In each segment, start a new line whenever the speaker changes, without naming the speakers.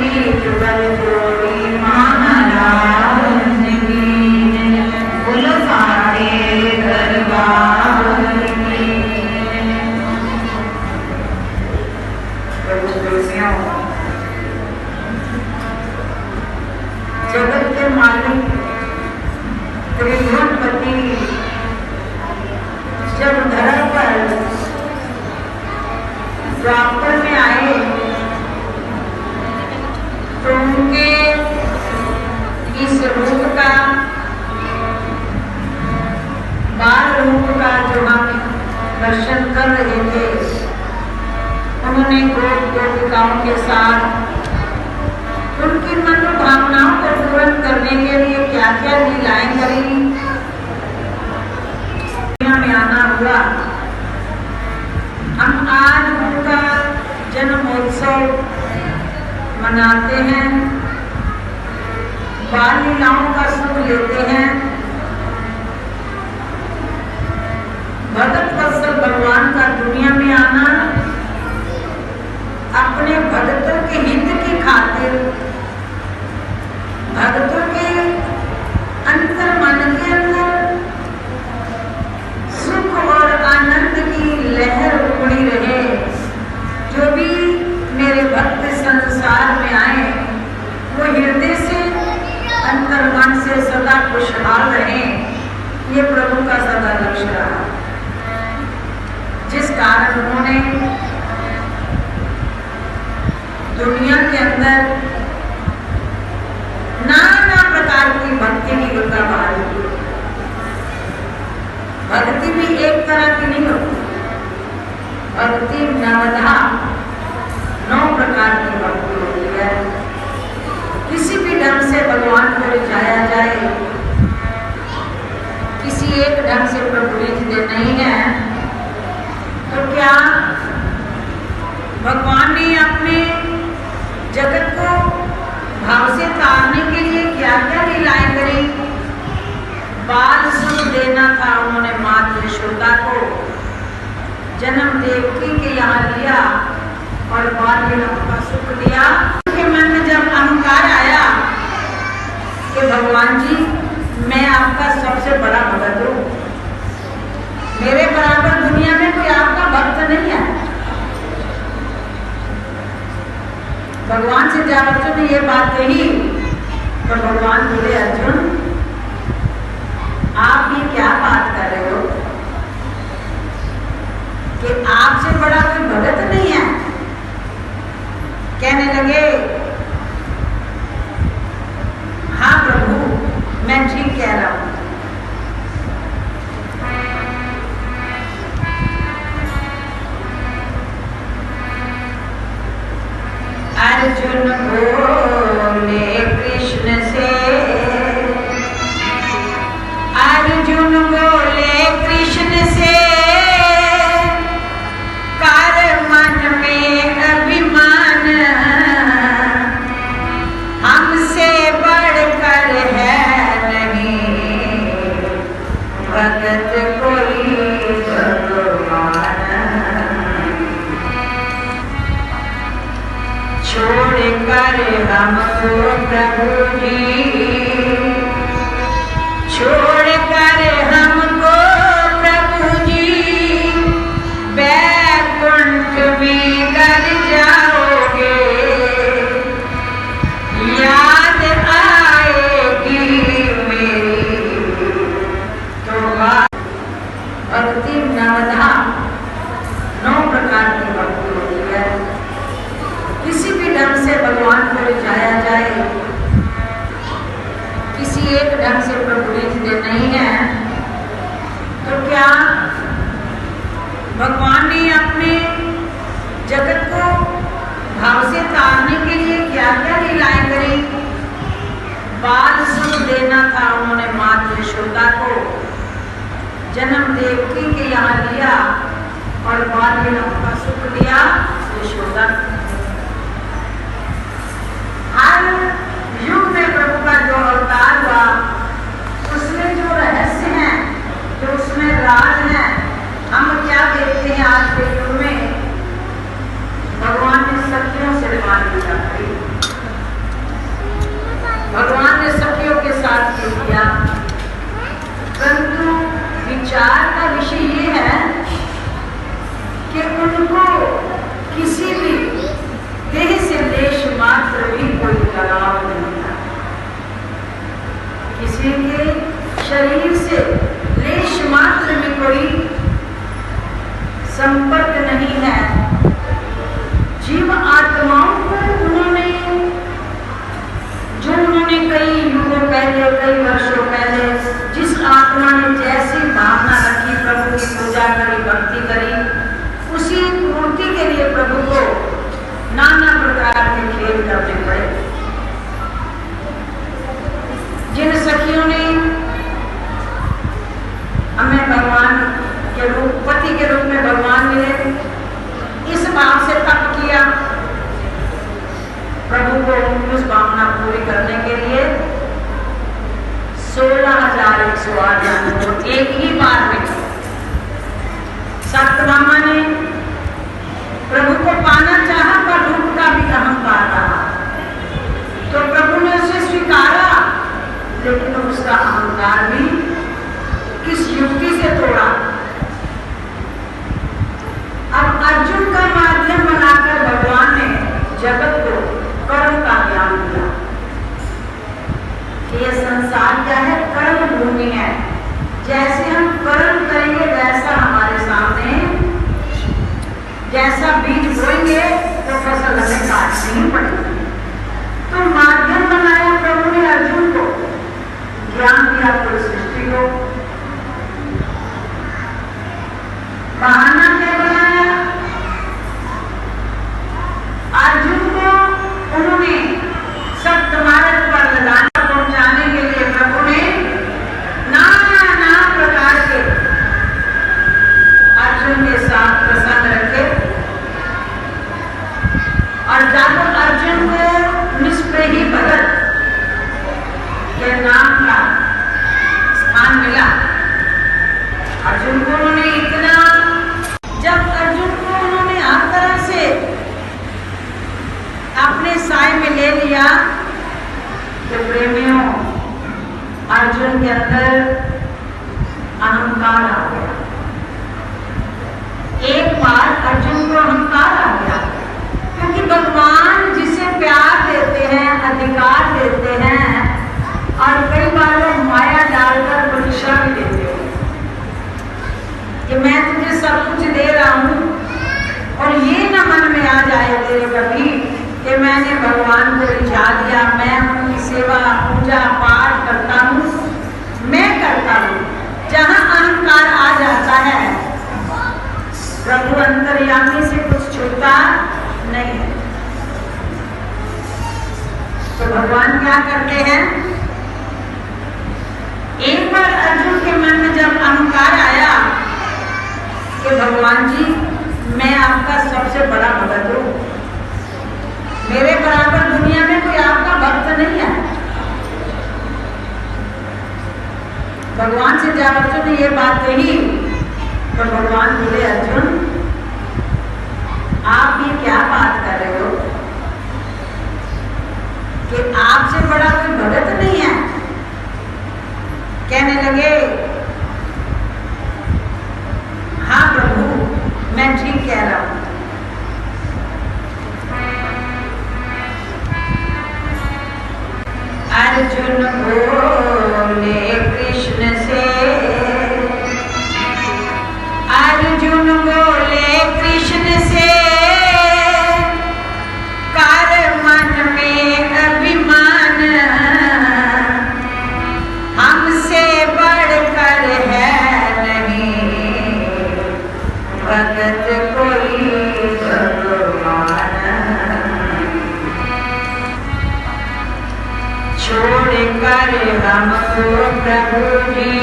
जुगल जोड़ी महाराज की बोलो सारे दरबार की। प्रभु तुलसियों, जगत के मालिक त्रिभुवनपति जब धरा पर द्वापर में आए तो उनके इस रूप का, बाल रूप का जो हम दर्शन कर रहे थे, उन्होंने गोपिकाओं के साथ उनकी मनोभावनाओं को पूर्ण करने के लिए क्या क्या लीलाएं करी, दुनिया में आना हुआ। हम आज उनका जन्मोत्सव मनाते हैं, बाल लीलाओं का सुख लेते हैं। भगत वत्सल भगवान का दुनिया में आना अपने भक्तों के हित की खातिर, भक्तों के अंतर मन के अंदर सुख और आनंद की लहर उमड़ी रहे। जो भी मेरे भक्त संसार में आए वो हृदय से, अंतर मन से सदा खुशहाल रहे, ये प्रभु का सदा लक्ष्य रहा। जिस कारण उन्होंने दुनिया के अंदर नाना प्रकार की भक्ति की गंगा बहाई की। भक्ति भी एक तरह की नहीं होती, भक्ति नवधा 9 प्रकार की भक्ति होती है। किसी भी ढंग से भगवान को रिझाया जाए, किसी एक ढंग से प्रभु रिझते नहीं है, तो क्या भगवान ने अपने जगत को भाव से तारने के लिए क्या क्या लीलाएं करी। बाल सुख देना था उन्होंने माता यशोदा को, जन्म देवकी के यहाँ लिया और बाल लीलाओं का सुख दिया। उनके मन में जब अहंकार आया कि भगवान जी मैं आपका सबसे बड़ा भक्त हूँ, मेरे बराबर दुनिया में कोई आपका भक्त नहीं है। भगवान से जब अर्जुन ने ये बात कही तो भगवान बोले, अर्जुन आप ये क्या बात कर रहे हो कि आपसे बड़ा कोई भगत नहीं है। कहने लगे, हाँ प्रभु मैं ठीक कह रहा हूं। अर्जुन बोले कृष्ण से, अर्जुन बोले कृष्ण से, कर मन में अभिमान, हमसे बढ़कर है नहीं भगत कोई भगवान। छोड़ कर हमको प्रभु जी, छोड़ कर हमको प्रभु जी, बैकुंठ में कर जाओगे, याद आएगी मेरी तो बात। भक्ति नवधा 9 प्रकार की भक्ति होती है। किसी भी ढंग से भगवान को रिझाया जाए, किसी एक ढंग से प्रभु रिझते नहीं है, तो क्या भगवान ने अपने जगत को भाव से तारने के लिए क्या क्या लीलाएं करी। बाल सुख देना था उन्होंने माता यशोदा को, जन्म देवकी के यहाँ लिया और बाल लीलाओं का सुख दिया यशोदा। हर युग में प्रभु का जो अवतार हुआ उसमें जो रहस्य है, जो उसमें राज है, हम क्या देखते हैं आज के युग में। भगवान ने सत्यों से मान लिया। चौमुस भावना पूरी करने के लिए 16,108 जानवरों को एक ही बार में सत्यभामा ने प्रभु को पाना चाहा, पर रूप का भी अहंकार रहा, तो प्रभु ने उसे स्वीकारा, लेकिन उसका अहंकार भी किस युक्ति से तोड़ा। अब अर्जुन का माध्यम बनाकर भगवान ने जगत को कर्म का ज्ञान दिया कि यह संसार क्या है, कर्म भूमि है। जैसे हम कर्म करेंगे वैसा हमारे सामने, जैसा बीज बोएंगे तो फसल हमें काटनी ही पड़ेगी। तो माध्यम बनाया प्रभु ने अर्जुन को, ज्ञान दिया पूरी सृष्टि को। बहाना क्या बनाया? अर्जुन को उन्होंने सत्य मार्ग पर लगाना पहुंचाने के लिए प्रभु ने नाना प्रकार के अर्जुन के साथ प्रसंग रखे, और जब अर्जुन को निष्प्रेही भगत के नाम का स्थान मिला, अर्जुन को उन्होंने इतना, जब अर्जुन को उन्होंने हर तरह से अपने साय में ले लिया, तो प्रेमियों अर्जुन के अंदर अहंकार आ गया। एक बार अर्जुन को अहंकार आ गया, क्योंकि भगवान जिसे प्यार देते हैं, अधिकार देते हैं, और कई बार वो माया डालकर परीक्षा भी देते हैं कि मैं तुझे सब कुछ दे रहा हूं, और ये न मन में आ जाए तेरे कभी कि मैंने भगवान को रिझा दिया, मैं उनकी सेवा पूजा पाठ करता हूँ, मैं करता हूँ। जहाँ अहंकार आ जाता है, प्रभु अंतर्यामी से कुछ छूटा नहीं है। तो भगवान क्या करते हैं? एक बार अर्जुन के मन में जब अहंकार आया कि भगवान जी मैं आपका सबसे बड़ा भक्त हूं, मेरे बराबर दुनिया में कोई आपका भक्त नहीं है। भगवान से जब अर्जुन ने ये बात कही, तो भगवान बोले अर्जुन आप ये क्या बात कर रहे हो कि आपसे बड़ा कोई भगत नहीं है। कहने लगे हाँ प्रभु मैं ठीक कह रहा हूं। अर्जुन बोले कृष्ण से, अर्जुन बोले कृष्ण से, कर मन में अभिमान, हमसे बढ़कर है नहीं भगत कोई भगवान। छोड़ कर हमको प्रभु जी,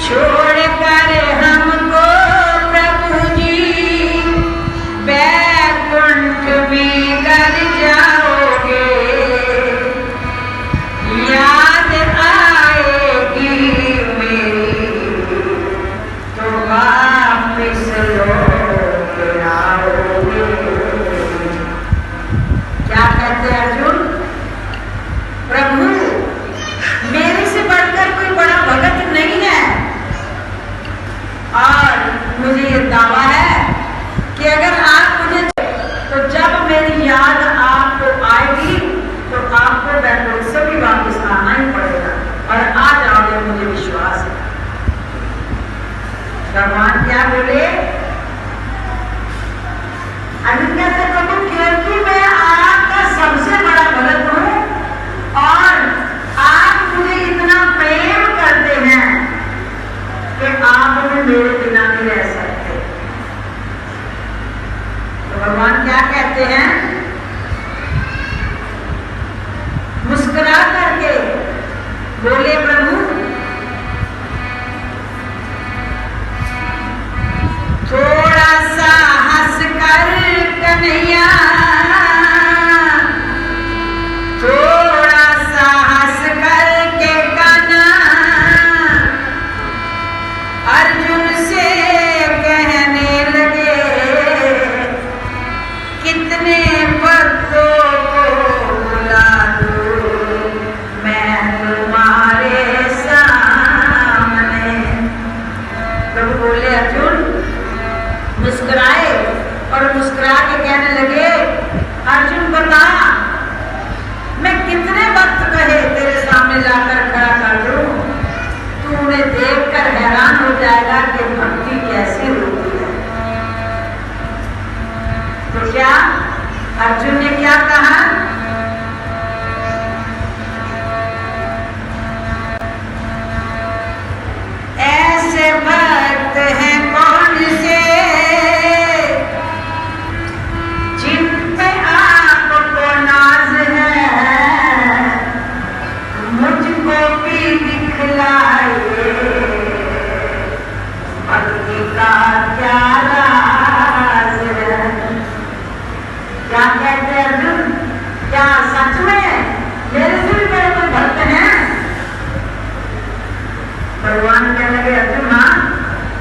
छोड़ कर हमको प्रभु जी, बैकुंठ में कर जाओगे, याद आएगी मेरी तो वापिस लौट आओगे। क्या कहते अर्जुन? प्रभु मेरे से बढ़कर कोई बड़ा भगत नहीं है, और मुझे ये दावा है कि अगर आप मुझे, तो जब मेरी याद आपको आएगी तो आपको बैकुंठ से भी वापस आना ही पड़ेगा, और आ जाओगे, मुझे विश्वास है। भगवान क्या बोले? अर्जुन कहते प्रभु क्योंकि मैं आपका सबसे बड़ा भगत हूं, और आप मुझे इतना प्रेम करते हैं कि आप मेरे बिना नहीं रह सकते। तो भगवान क्या कहते हैं? मुस्कुरा करके बोले प्रभु क्या कहा? ऐसे भक्त हैं कौन से जिन पे आपको नाज है, मुझको भी दिखलाए भक्ति का क्या राज है। क्या कहते हैं अर्जुन? क्या सच में मेरे से भी बड़े कोई भक्त हैं? भगवान कहने लगे अर्जुन हाँ,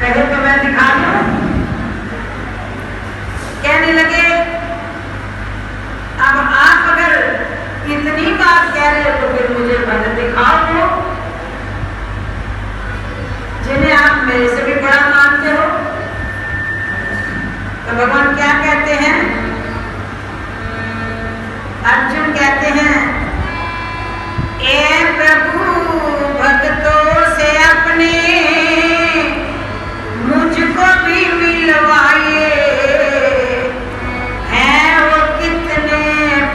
कहे तो मैं दिखा दूं। कहने लगे अब आप अगर इतनी बात कह रहे हो तो फिर मुझे भक्त दिखाओ तो, जिन्हें आप मेरे से भी बड़ा मानते हो। तो भगवान क्या कहते हैं? अर्जुन कहते हैं ए प्रभु भक्तों से अपने मुझको भी मिलवाइए, हैं वो कितने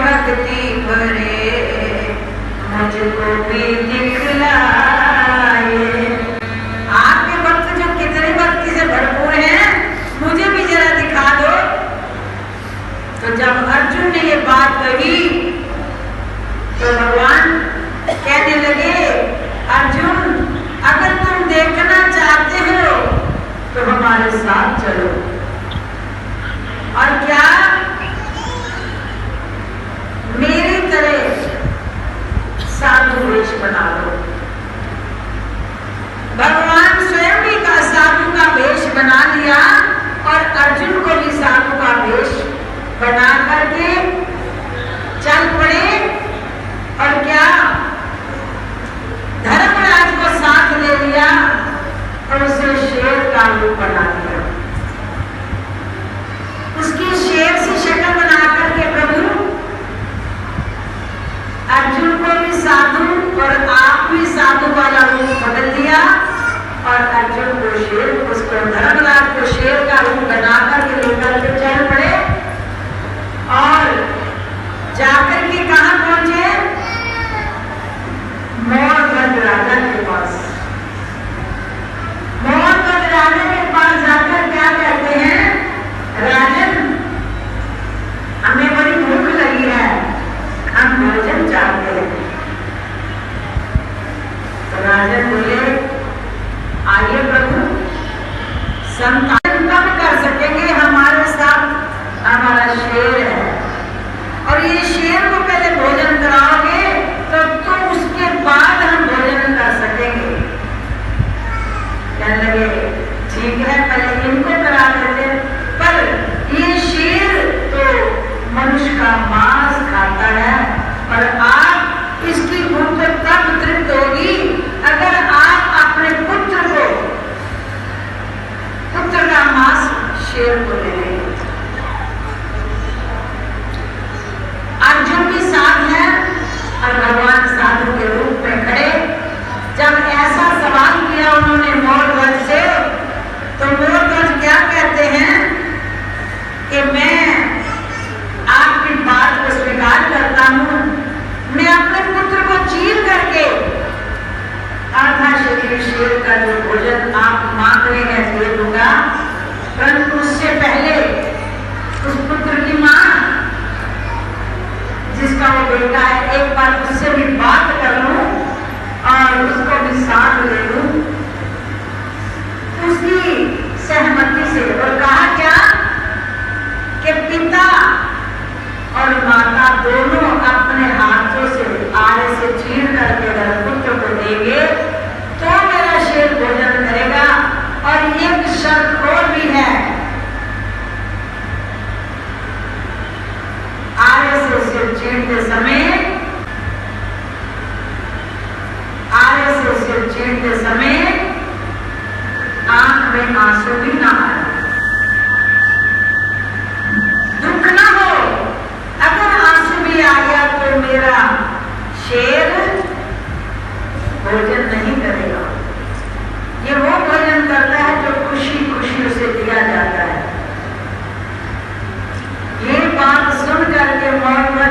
भक्ति भरे मुझको भी दिखलाए। आपके भक्त जो कितने भक्ति से भरपूर हैं मुझे भी जरा दिखा दो। तो जब अर्जुन ने ये बात कही तो भगवान कहने लगे अर्जुन अगर तुम देखना चाहते हो तो हमारे साथ चलो। और क्या मेरी तरह साधु वेश बना लो। भगवान स्वयं भी का साधु का वेश बना लिया और अर्जुन को भी साधु का वेश बना करके चल पड़े। और क्या धर्मराज को साथ ले लिया और उसे शेर का रूप बना दिया। उसकी शेर से शक्ल बना करके प्रभु अर्जुन को भी साधु और आप भी साधु वाला रूप बदल दिया और अर्जुन को शेर, उसको धर्मराज को शेर का रूप बना करके लेकर के चल पड़े। और जाकर के कहां पहुंचे? मौरगंज राजा के पास। मौरगंज राजा के पास जाकर क्या कहते हैं? राजन हमें बड़ी भूख लगी है, हम भोजन चाहते हैं। तो राजन बोले आइए प्रभु, संतान कब कर सकेंगे? हमारे साथ हमारा शेर है और ये शेर को पहले भोजन कराओगे तो उसके बाद हम भोजन कर सकेंगे। कहने लगे ठीक है पहले इनको करा देते, पर ये शेर तो मनुष्य का मांस खाता है और आप इसकी भूख तब तृप्त होगी अगर आप अपने पुत्र का मांस शेर को दे देंगे। अर्जुन भी साथ है और भगवान साधु के रूप में खड़े। जब ऐसा सवाल किया उन्होंने मौरगंज से, तो मौरगंज क्या कहते हैं कि मैं आपकी बात को स्वीकार करता हूं, मैं अपने पुत्र को चीर करके आधा शरीर शेर का जो भोजन आप मांग रहे हैं दे दूंगा, परंतु उससे पहले उस पुत्र की मां जिसका वो बेटा है एक बार उससे भी बात कर लूं और उसको भी साथ ले लूं उसकी सहमति से। और कहा क्या कि पिता और माता दोनों अपने हाथों से आड़े से चीर करके अगर पुत्र को देंगे तो मेरा शेर भोजन करेगा। और एक शर्त और भी है, आड़े से सिर चीरते समय आंख में आंसू भी ना आए, दुख ना हो। अगर आंसू भी आ गया तो मेरा शेर भोजन नहीं करेगा। ये वो भोजन करता है जो खुशी खुशी उसे दिया जाता है। ये बात सुन करके मौरगंज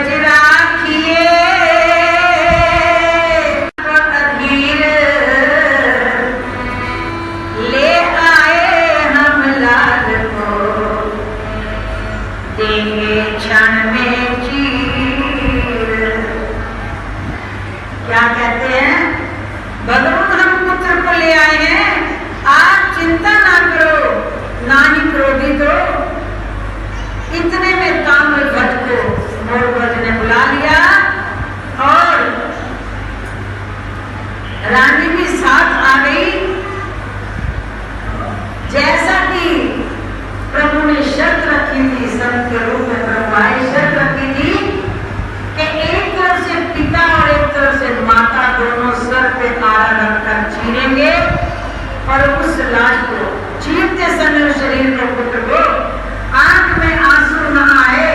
धीरज राखिए अधीर ले आए हम लाल को देंगे क्षण में चीर। क्या कहते हैं? भगवान हम पुत्र को ले आए हैं, आप चिंता ना करो, ना ही क्रोधित हो। इतने में ताम्रध्वज को मोरध्वज ने बुला लिया और रानी भी साथ आ गई। जैसा कि प्रभु ने शर्त रखी थी, संत के रूप में प्रभु आए, शर्त रखी थी कि एक तरफ से पिता और एक तरफ से माता दोनों सर पे आरा रखकर चीरेंगे और उस लाश को चीरते समय शरीर के पुत्र को आंख में आंसू न आए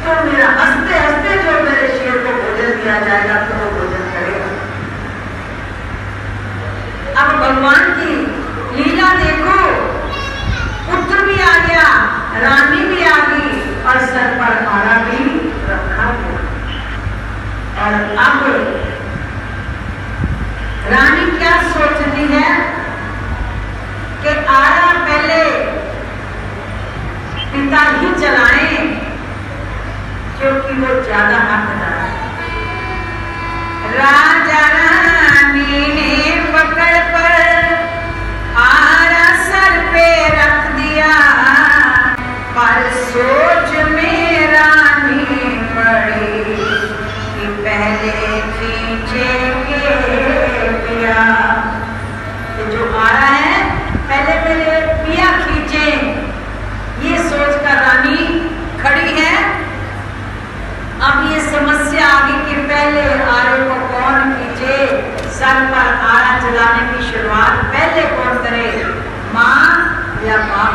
तो मेरा हंसते हंसते जो मेरे शेर को भोजन दिया जाएगा तो वो भोजन करेगा। अब भगवान की लीला देखो, पुत्र भी आ गया, रानी भी आ गई और सर पर आरा भी रखा गया। और अब रानी क्या सोचती है कि आरा पहले पिता ही चलाएं क्योंकि वो ज्यादा हकदार है। राजा रानी ने पकड़ पर आरा सर पे रख दिया, पर सोच में रानी पड़ी कि पहले खींचेंगे पिया। जो आरा है पहले मेरे पिया खींचे, ये सोचकर रानी खड़ी है। अब ये समस्या आ गई कि पहले आरे को कौन खींचे, सर पर आरा चलाने की शुरुआत पहले कौन करे, माँ या बाप।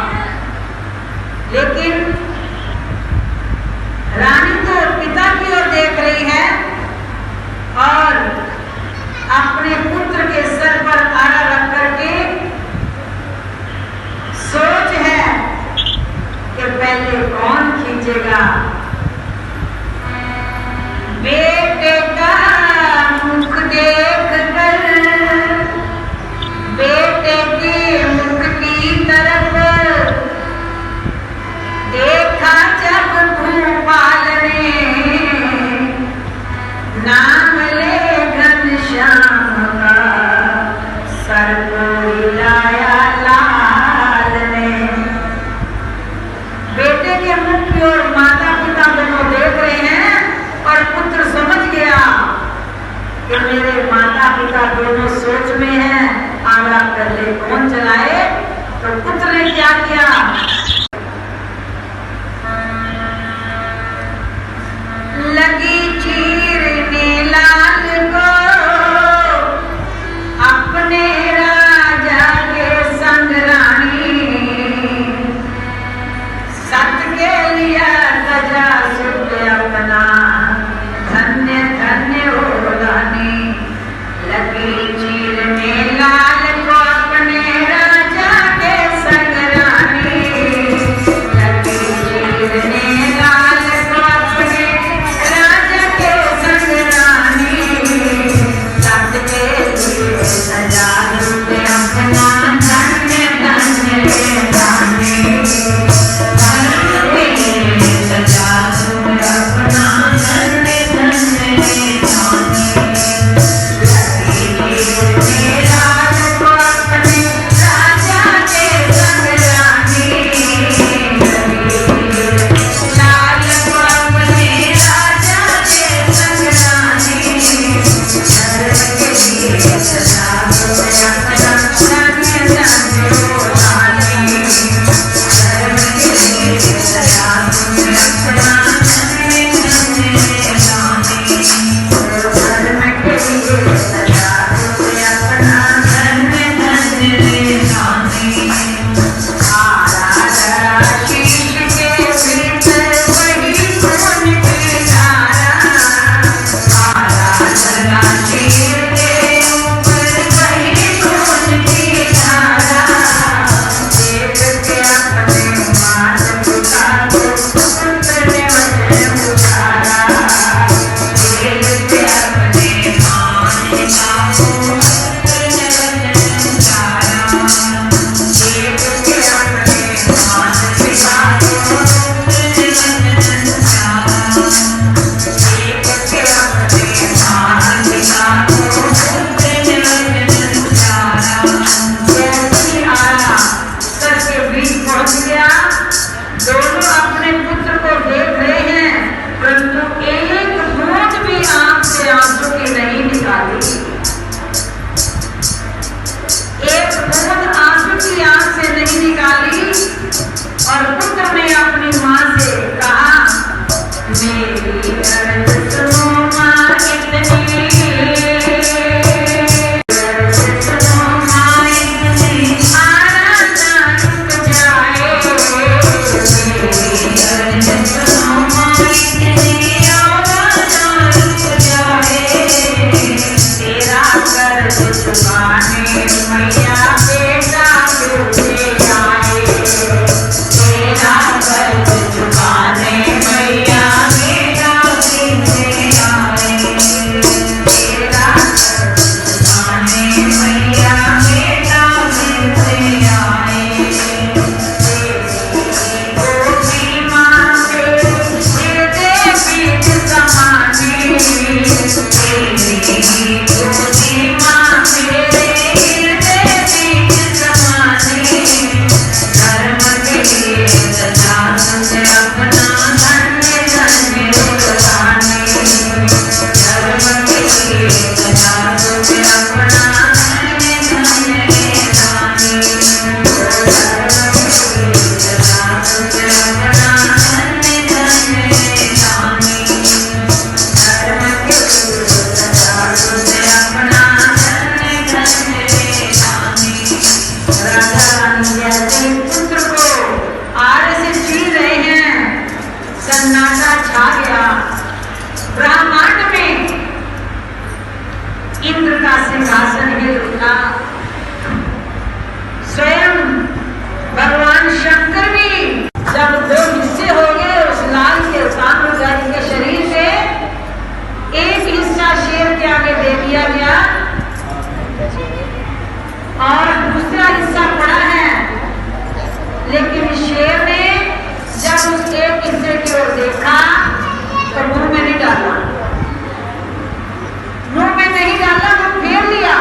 लेकिन रानी तो पिता की ओर देख रही है और अपने पुत्र के सर पर आरा रख करके सोच है कि पहले कौन खींचेगा। बेटे का मुख देख कर बेटे के मुख की तरफ देखा जब भूपाल ने, नाम ले घनश्याम का सर को हिलाया लाल ने। बेटे के मुख की ओर माता पिता दोनों देख रहे हैं और पुत्र समझ गया कि मेरे माता पिता दोनों सोच में हैं, आरा पहले कौन चलाए। तो पुत्र ने क्या किया, लगी चीरने लाल को अपने राजा के संग रानी, सत के लिया गजा सुख अपना, धन्य धन्य हो रानी। लगी चीरने लाल को अपने राजा के संग रानी, लगी चीरने लाल को अपने राजा के संग रानी, सत के लिए सजा रूप अपना, धन्य धन्य रानी। सजा रूप अपना ब्रह्मांड में इंद्र का सिंहासन हिल उठा। स्वयं भगवान शंकर भी जब दो हिस्से हो गए उस लाल के ताम्रध्वज के शरीर से, एक हिस्सा शेर के आगे दे दिया गया और दूसरा हिस्सा पड़ा है। लेकिन शेर ने जब उस एक हिस्से की ओर देखा तो मुंह में नहीं डाला, मुंह में नहीं डाला, मुंह फेर लिया।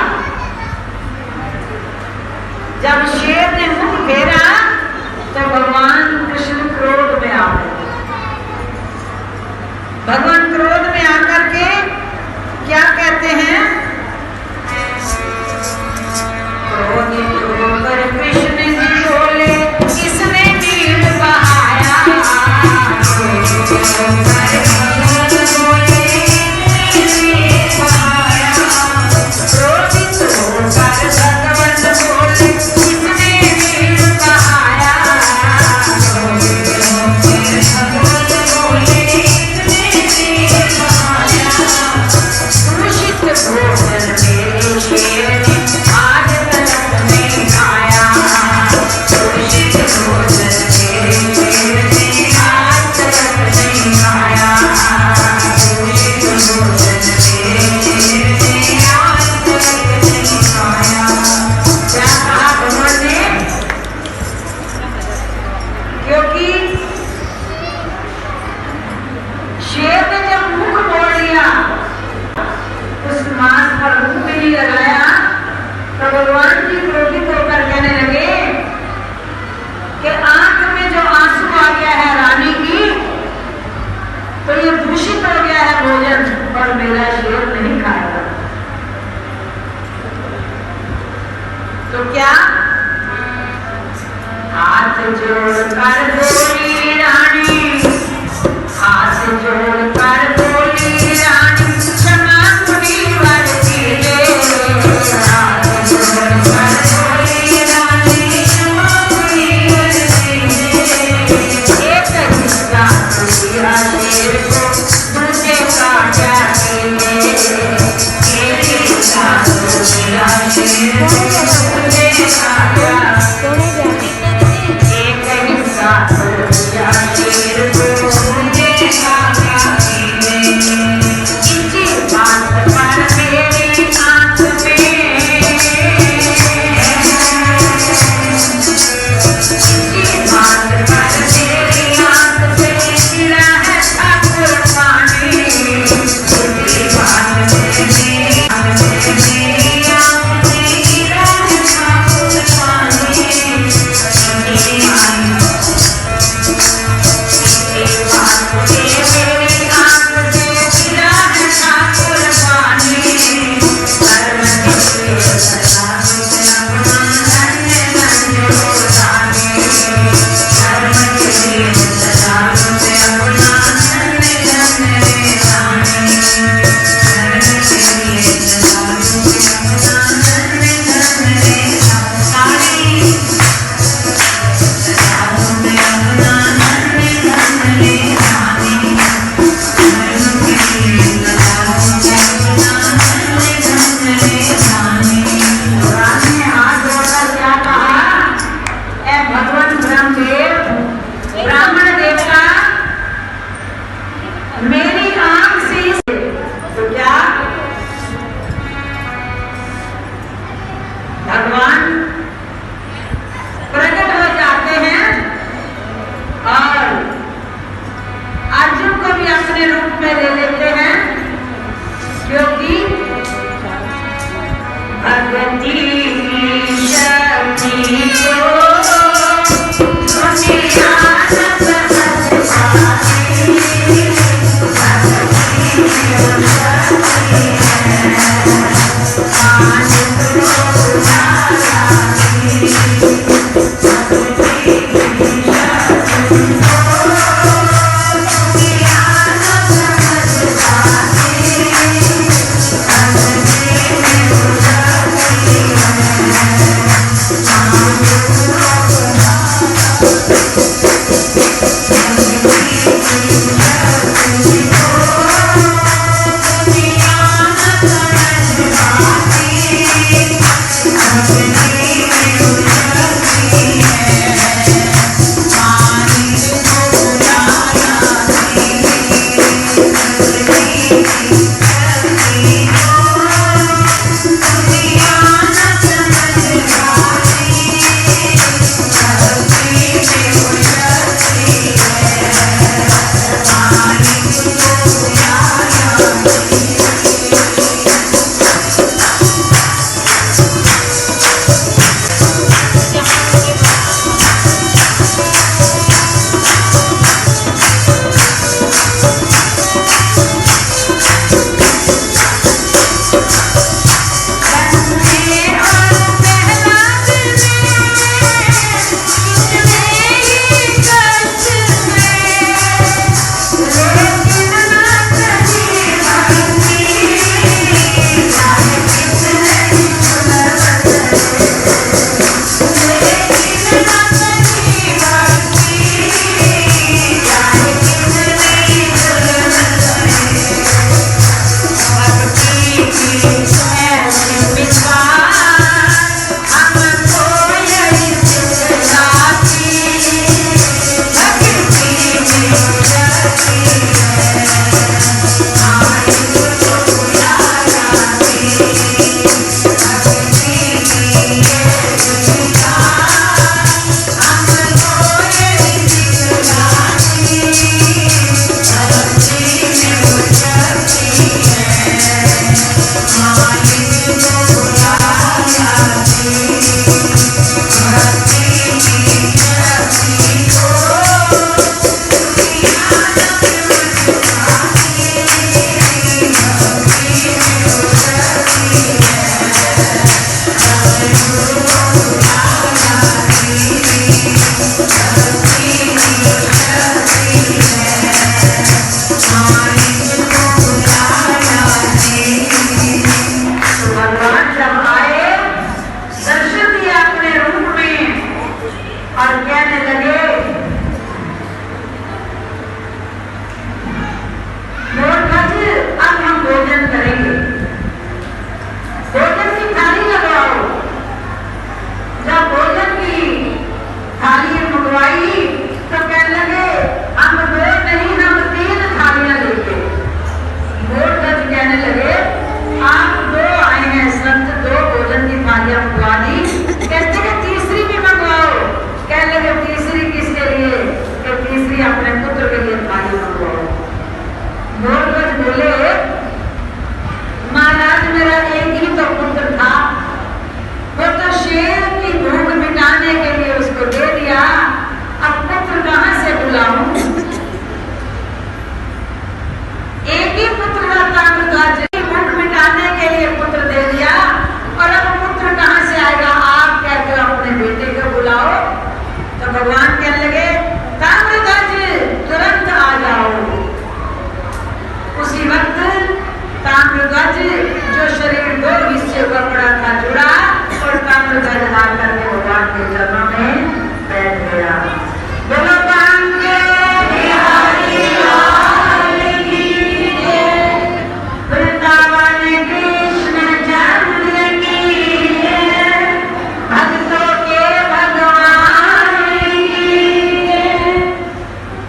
जब शेर ने मुंह फेरा तो भगवान कृष्ण क्रोध में आ गए। भगवान क्रोध में आकर के क्या कहते हैं? क्रोधित होकर कृष्ण जी बोले, किसने नीर बहाया? तो क्या हाथ जोड़कर बोली रानी, हाथ जोड़कर बोली रानी, क्षमा मुनिवर की ले। हाथ जोड़कर बोली रानी, क्षमा मुनिवर की ले। एक हिस्सा दिया शेर को, दूसरे का क्या ले। एक हिस्सा दिया शेर को,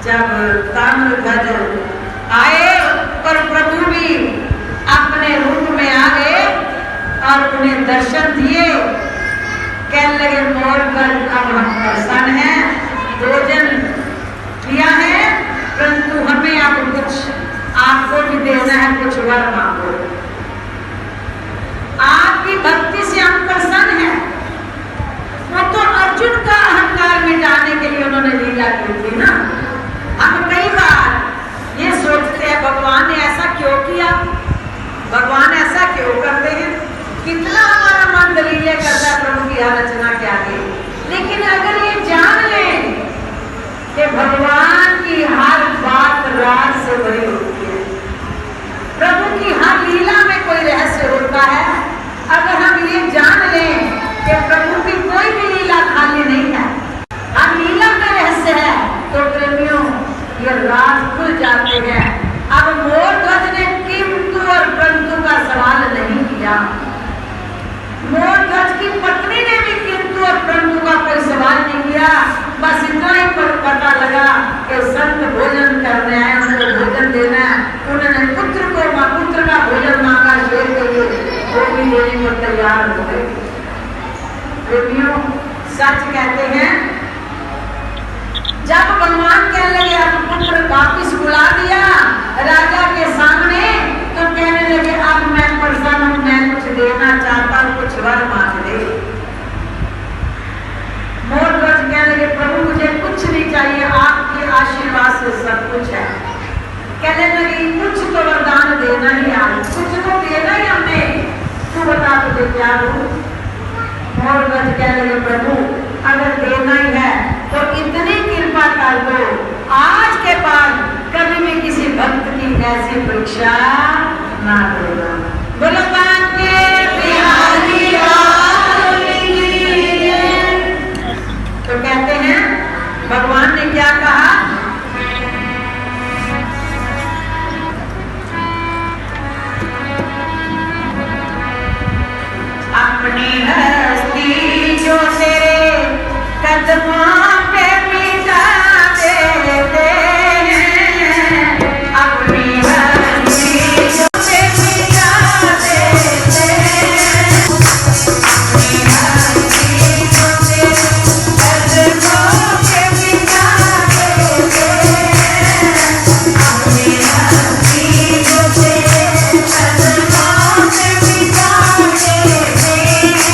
जब ताम्रध्वज आए और प्रभु भी अपने रूप में आ गए और उन्हें दर्शन दिए, कहने लगे मोरध्वज अब हम प्रसन्न हैं, भोजन किया है, परंतु हमें अब कुछ आपको भी देना है, कुछ वर मांगो। आपकी भक्ति से हम प्रसन्न हैं। वो तो अर्जुन का अहंकार मिटाने के लिए उन्होंने लीला की थी ना। हम कई बार ये सोचते हैं भगवान ने ऐसा क्यों किया, भगवान ऐसा क्यों करते हैं, कितना हमारा मन दलीलें करता है प्रभु की आलोचना के आगे। लेकिन अगर ये जान लें कि भगवान की हर बात राज से भरी होती है, प्रभु की हर लीला में कोई रहस्य होता है, अगर हम ये जान लें कि प्रभु की कोई भी लीला खाली नहीं है, हर लीला में रहस्य है, तो प्रेमियों ये राज खुल जाते हैं। अब मोरध्वज ने किंतु और परंतु का सवाल नहीं किया। मोरध्वज की पत्नी ने भी किंतु और परंतु का कोई सवाल नहीं किया। बस इतना ही पर पता लगा कि संत भोजन करने आए, उनको भोजन देना है। उन्होंने पुत्र का भोजन मांगा शेर के लिए, वो भी देने को तैयार हो गए। प्रेमियों सच कहते हैं, जब भगवान कहने लगे अब पुत्र वापिस बुला दिया राजा के सामने, तो कहने लगे अब मैं प्रसन्न हूं, मैं कुछ देना चाहता हूं, कुछ वर मांग दे। मोरध्वज कहने लगे प्रभु मुझे कुछ नहीं चाहिए, आपके आशीर्वाद से सब कुछ है। कहने लगे कुछ तो वरदान देना ही आज, कुछ तो देना ही हमने, तू बता तुझे क्या दूं। मोरध्वज कहने लगे प्रभु अगर देना ही है तो इतनी कृपा कर दो, आज के बाद कभी भी किसी भक्त की ऐसी परीक्षा ना करेगा। बोलो बांके बिहारी लाल की। तो कहते हैं भगवान ने क्या कहा, अपनी हस्ती जो तेरे कदमों पे मिटा देते हैं, अपनी हस्ती जो पे मिटा देते हैं, अपनी हस्ती जो तेरे कदमों पे मिटा देते हैं, अपनी हस्ती जो तेरे कदमों पे मिटा देते हैं।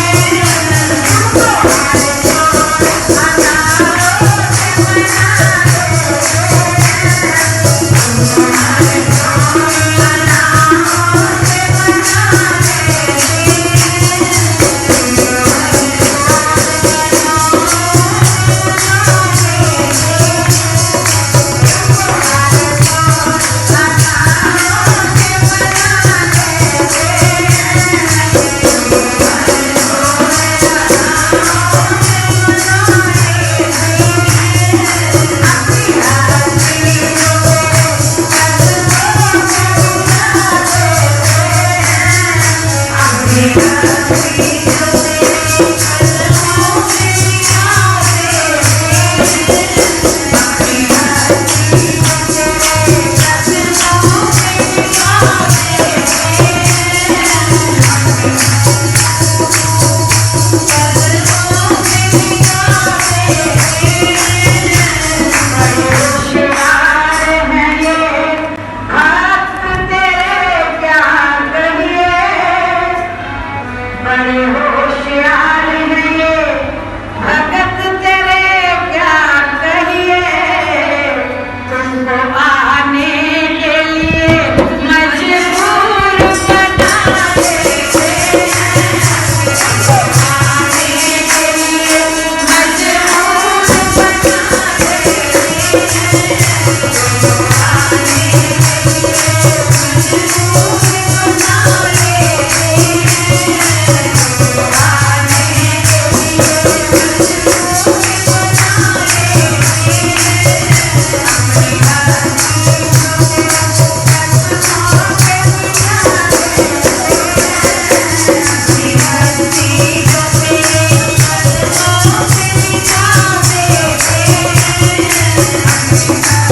Thank you.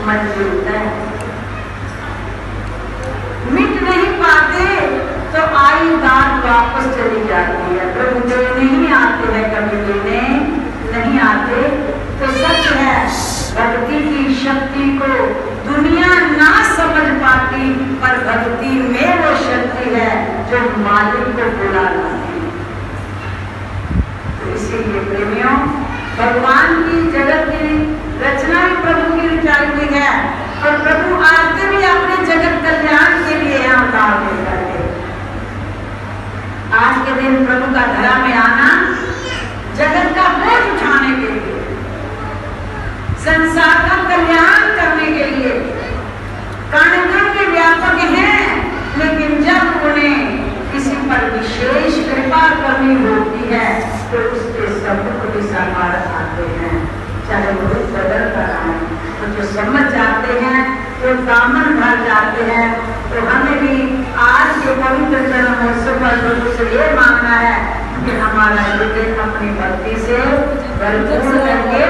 मजबूत है। मिट नहीं पाते तो आई दाद वापस चली जाती है। प्रभु जो नहीं आते हैं कभी लेने नहीं आते। तो सच है भक्ति की शक्ति को दुनिया ना समझ पाती, पर भक्ति में वो शक्ति है जो मालिक को बुला लाती है। तो इसीलिए प्रेमियों, भगवान की जगत की रचना भी प्रभु की रचाई हुई है और प्रभु आते भी अपने जगत कल्याण के लिए यहाँ अवतार लेकर के। आज के दिन प्रभु का धरा में आना जगत का बोझ उठाने के लिए, संसार का कल्याण करने के लिए। कण कण के व्यापक हैं, लेकिन जब उन्हें किसी पर विशेष कृपा करनी होती है तो उसके सम्मुख भी साकार आते हैं, चाहे वो बदल कर आए। तो जो समझ जाते हैं, जो दामन भर जाते हैं, तो हमें भी आज के पवित्र जन्मोत्सव पर प्रभु से ये मांगना है कि हमारा हृदय अपनी भक्ति से भरपूर करके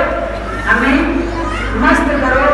हमें मस्त करो।